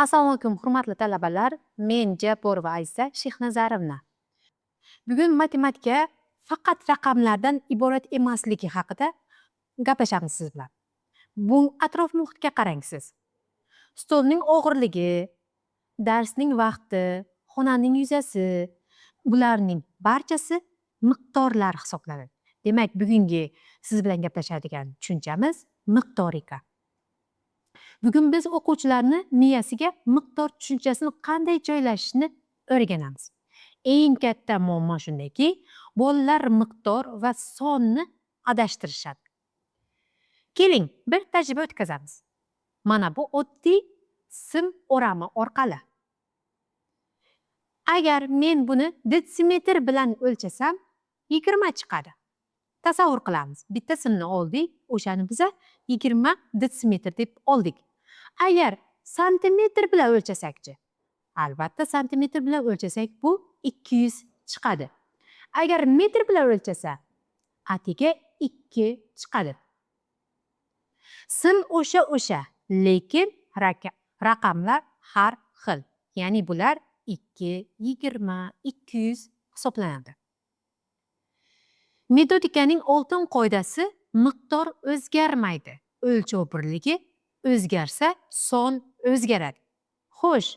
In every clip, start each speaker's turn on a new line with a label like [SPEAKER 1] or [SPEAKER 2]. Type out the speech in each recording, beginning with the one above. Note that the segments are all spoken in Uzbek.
[SPEAKER 1] Assalomu alaykum, hurmatli talabalar. Men Japorova Aysa Shehnazarovna. Bugun matematika faqat raqamlardan iborat emasligi haqida gaplashamiz siz bilan. Bu atrof muhitga qarang siz. Stolning og'irligi, darsning vaqti, xonaning yuzasi, bularning barchasi miqdorlar hisoblanadi. Demak, bugungi siz bilan gaplashadigan tushunchamiz miqdorika. Bugun biz o'quvchilarni miyasiga miqdor tushunchasini qanday joylashishni o'rganamiz. Eng katta muammo shundaki, bolalar miqdor va sonni adashtirishadi. Keling, bir tajriba o'tkazamiz. Mana bu oddiy sim o'rami orqali. Agar men buni detsimetr bilan o'lchasam, 20 chiqadi. Tasavvur qilamiz. Bitta simni oldik, o'shani biz 20 detsimetr deb oldik. Agar santimetr bilan o'lchasakchi? Albatta, santimetr bilan o'lchasak bu 200 chiqadi. Agar metr bilan o'lchasa, atiga 2 chiqadi. Sim o'sha, lekin raqamlar har xil. Ya'ni bular 2, 20, 200 hisoblanadi. Metodikaning oltin qoidasi miqdor o'zgarmaydi. O'lchov birligi o'zgarsa, son o'zgaradi. Xo'sh,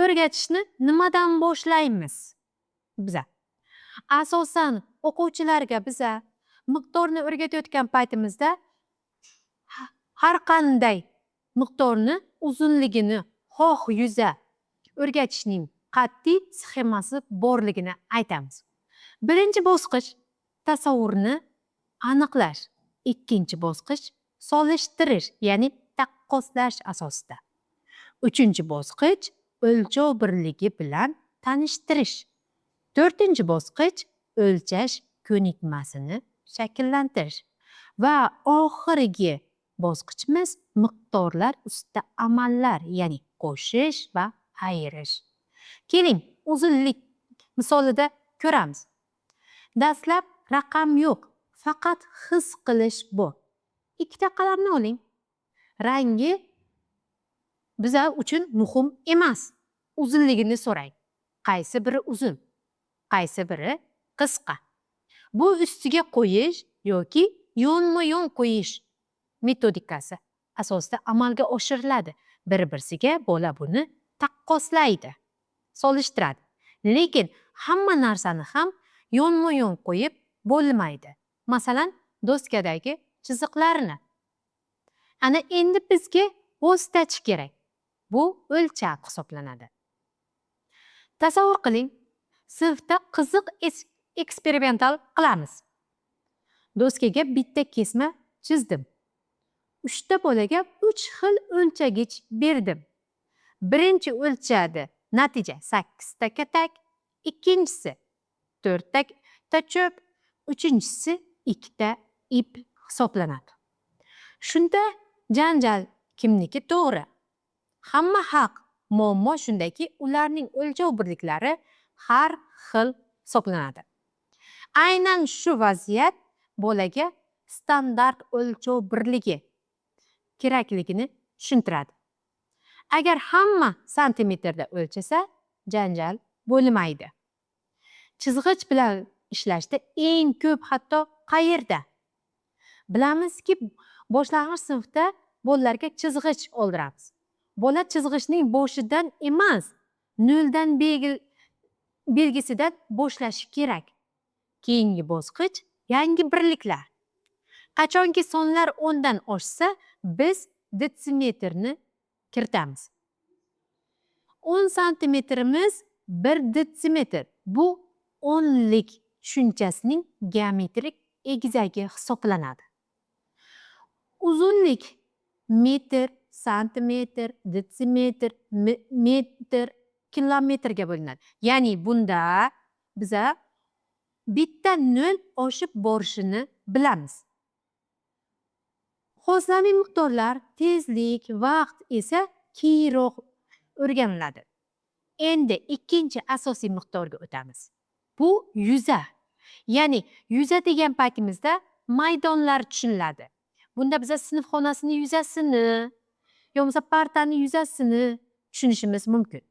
[SPEAKER 1] o'rgatishni nimadan boshlaymiz? Biza asosan o'quvchilarga biza miqdorni o'rgatayotgan paytimizda har qanday miqdorni uzunligini xoh yuza o'rgatishning qat'iy sxemasi borligini aytamiz. Birinchi bosqich tasavvurni aniqlash, ikkinchi bosqich solishtirish, ya'ni taqqoslash asosida. Uchinchi bosqich o'lchov birligi bilan tanishtirish. To'rtinchi bosqich o'lchash ko'nikmasini shakllantirish. Va oxirgi bosqichimiz miqdorlar ustida amallar, ya'ni qo'shish va ayirish. Keling, uzunlik misolida ko'ramiz. Dastlab raqam yo'q, faqat his qilish bu. Ikkita qalamni oling. Rangi biza uchun muhim emas. Uzunligini so'rang. Qaysi biri uzun, qaysi biri qisqa. Bu ustiga qo'yish yoki yonma-yon qo'yish metodikasi asosida amalga oshiriladi. Bir-birsiga bola buni taqqoslaydi, solishtiradi. Lekin hamma narsani ham yonma-yon qo'yib bo'lmaydi. Masalan, doskadagi chiziqlarni. Ana endi bizga vositachi kerak. Bu o'lchaq hisoblanadi. Tasavvur qiling, sinfda qiziq eksperimental qilamiz. Doskaga bitta kesma chizdim. 3 ta bolaga 3 xil o'lchagich berdim. Birinchi o'lchadi, natija 8 ta katak, ikkinchisi 4 ta cho'p, uchinchisi 2 ta ip hisoblanadi. Shunda janjal kimniki to'g'ri? Hamma haq. Muammo shundaki, ularning o'lchov birliklari har xil hisoblanadi. Aynan shu vaziyat bolaga standart o'lchov birligi kerakligini tushuntiradi. Agar hamma santimetrda o'lchasa, janjal bo'lmaydi. Chizg'ich bilan ishlashda eng ko'p hatto qayerda? Bilamizki, boshlang'ich sinfda bolalarga chizg'ich oldiramiz. Bola chizg'ichning boshidan emas, noldan belgisidan boshlashi kerak. Keyingi bosqich yangi birliklar. Qachonki sonlar 10 dan oshsa, biz detsimetrni kiritamiz. 10 santimetrimiz 1 detsimetr. Bu o'nlik tushunchasining geometrik egizagi hisoblanadi. Uzunlik metr, santimetr, detsimetr, metr, kilometrga bo'linadi. Ya'ni bunda biza bitta nol oshib borishini bilamiz. Xoslamiy miqdorlar, tezlik, vaqt esa keyinroq o'rganiladi. Endi ikkinchi asosiy miqdorga o'tamiz. Bu yuza. Ya'ni yuza degan paytimizda maydonlar tushuniladi. Bunda biza sinf xonasini yuzasini, yo bo'lmasa partani yuzasini tushunishimiz mumkin.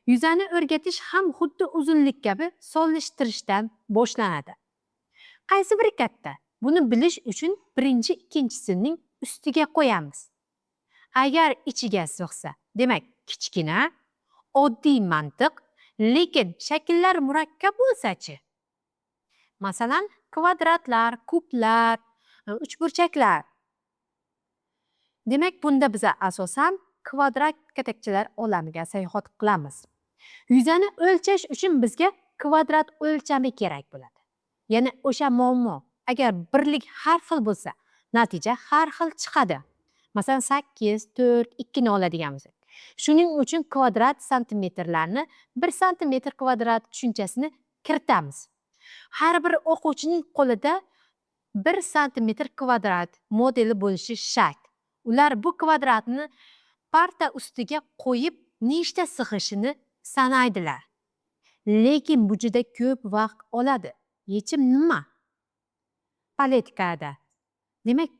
[SPEAKER 1] Yuzani o'rgatish ham xuddi uzunlik kabi solishtirishdan boshlanadi. Qaysi biri katta? Buni bilish uchun birinchi ikkinchisining ustiga qo'yamiz. Agar ichiga sig'sa, demak kichkina, oddiy mantiq, lekin shakllar murakkab bo'lsa-chi? Masalan, kvadratlar, kublar, uchburchaklar. Demak, bunda biz asosan kvadrat katakchalar olamiga sayohat qilamiz. Yuzani o'lchash uchun bizga kvadrat o'lchami kerak bo'ladi. Yana o'sha muammo. Agar birlik har xil bo'lsa, natija har xil chiqadi. Masalan, 8, 4, 2 ni oladigan bo'lsak. Shuning uchun kvadrat santimetrlarni 1 santimetr kvadrat tushunchasini kiritamiz. Har bir o'quvchining qo'lida 1 santimetr kvadrat modeli bo'lishi shart. Ular bu kvadratni parta ustiga qo'yib, nechta sig'ishini sanaydilar. Lekin bu juda ko'p vaqt oladi. Yechim nima? Paletkada. Demak,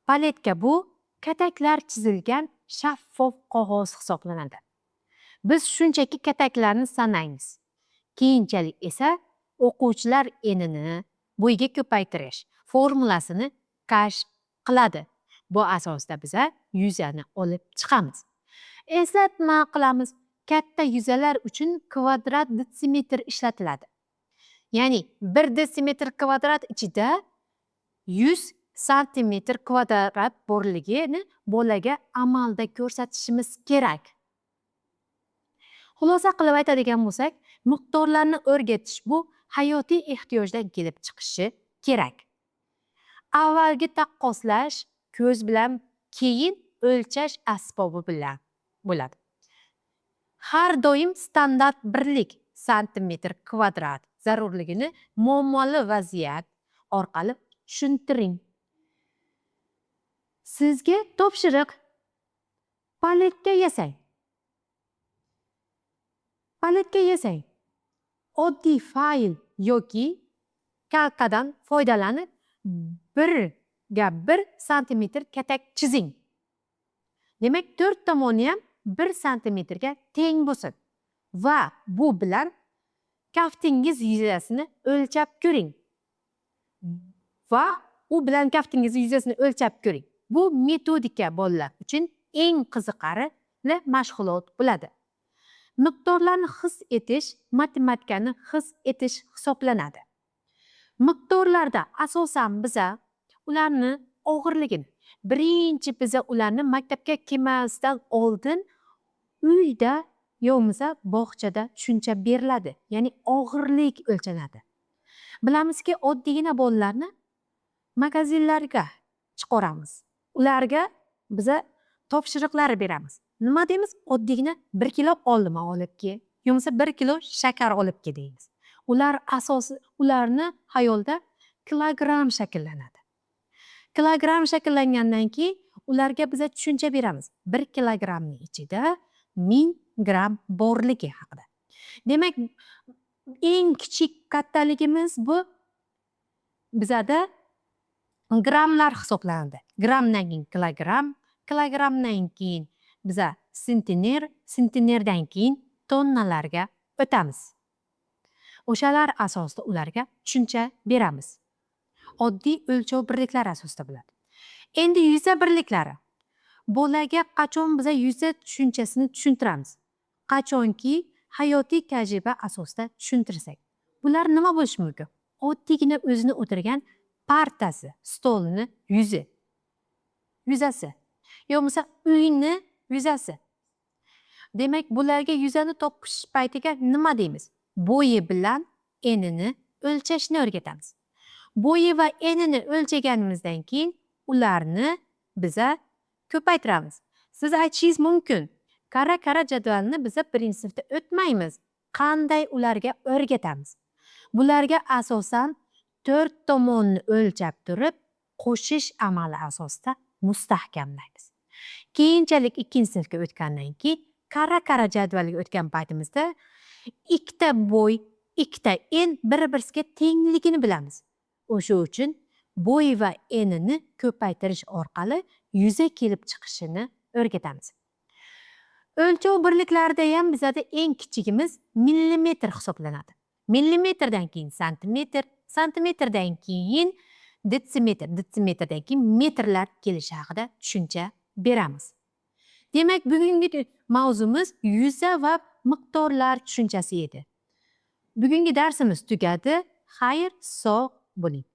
[SPEAKER 1] paletka bu kataklar chizilgan shaffof qog'oz hisoblanadi. Biz shunchaki kataklarni sanaymiz. Keyinchalik esa o'quvchilar enini bo'yiga ko'paytirish formulasini kashf qiladi. Bu asosda biz yuzani olib chiqamiz. Eslatma qilamiz. Katta yuzalar uchun kvadrat detsimetr ishlatiladi. Ya'ni 1 detsimetr kvadrat ichida 100 santimetr kvadrat borligini bolaga amalda ko'rsatishimiz kerak. Xulosa qilib aytadigan bo'lsak, miqdorlarni o'rgatish bu hayotiy ehtiyojdan kelib chiqishi kerak. Avvalgi taqqoslash ko'z bilan, keyin o'lchash asbobi bilan bo'ladi. Har doim standart birlik santimetr kvadrat zarurligini muammoli vaziyat orqali tushuntiring. Sizga topshiriq. Paletka yasang. Oddiy fayl yoki kalkadan foydalanib 1 santimetr katak chizing. Demak, 4 tomoni ham 1 santimetrga teng bo'lsin. Va bu bilan kaftingiz yuzasini o'lchab ko'ring. Bu metodika bolalar uchun eng qiziqarli mashg'ulot bo'ladi. Miqdorlarni his etish matematikani his etish hisoblanadi. Miqdorlarda asosan biz ularni og'irligini, birinchi biz ularni maktabga kelmasdan oldin uyda yo'qmasa bog'chada tushuncha beriladi. Ya'ni og'irlik o'lchanadi. Bilamizki, oddiygina bolalarni magazinlarga chiqaramiz. Ularga biz topshiriqlar beramiz. Nima deymiz? Oddiygina 1 kilo olma olib kel, yo'qmasa 1 kilo shakar olib kel deymiz. Ular asosi ularni xayolda kilogramm shakllanadi. Kilogramm shakllangandan keyin ularga biz tushuncha beramiz. 1 kilogramning ichida 1000 gram borligi haqida. Demak, eng kichik kattaligimiz bu bizada gramlar hisoblanadi. Gramdan keyin kilogramm, kilogramdan keyin biz sentiner, sentinerdan keyin tonnalarga o'tamiz. O'shalar asosida ularga tushuncha beramiz. Oddiy o'lchov birliklari asosida bo'ladi. Endi yuza birliklari. Bolaga qachon biz yuza tushunchasini tushuntiramiz? Qachonki hayotiy tajriba asosida tushuntirsak. Bular nima bo'lishi mumkin? Oddiygina o'zini o'tirgan partasi, stolini yuzasi. Yo'qmasa uyni yuzasi. Demak, bularga yuzani topish paytiga nima deymiz? Bo'yi bilan enini o'lchashni o'rgatamiz. Bo'yi va enini o'lchaganimizdan keyin ularni biz ko'paytiramiz. Siz aytishingiz mumkin. Qara jadvalni biz birinchi sinfda o'tmaymiz. Qanday ularga o'rgatamiz? Bularga asosan 4 tomonni o'lchab turib, qo'shish amali asosida mustahkamlaymiz. Keyinchalik 2-sinfga o'tgandan keyin qara jadvalga o'tgan paytimizda ikkita bo'y, ikkita en bir-birisiga tengligini bilamiz. O'sha uchun bo'y va enini ko'paytirish orqali yuza kelib chiqishini o'rgatamiz. O'lchov birliklarida ham bizada eng kichigimiz millimetr hisoblanadi. Millimetrdan keyin santimetr, santimetrdan keyin detsimetr, detsimetrdan keyin metrlar kelishi haqida tushuncha beramiz. Demak, bugungi mavzumiz yuza va miqdorlar tushunchasi edi. Bugungi darsimiz tugadi. Xayr, sog' bo'ling.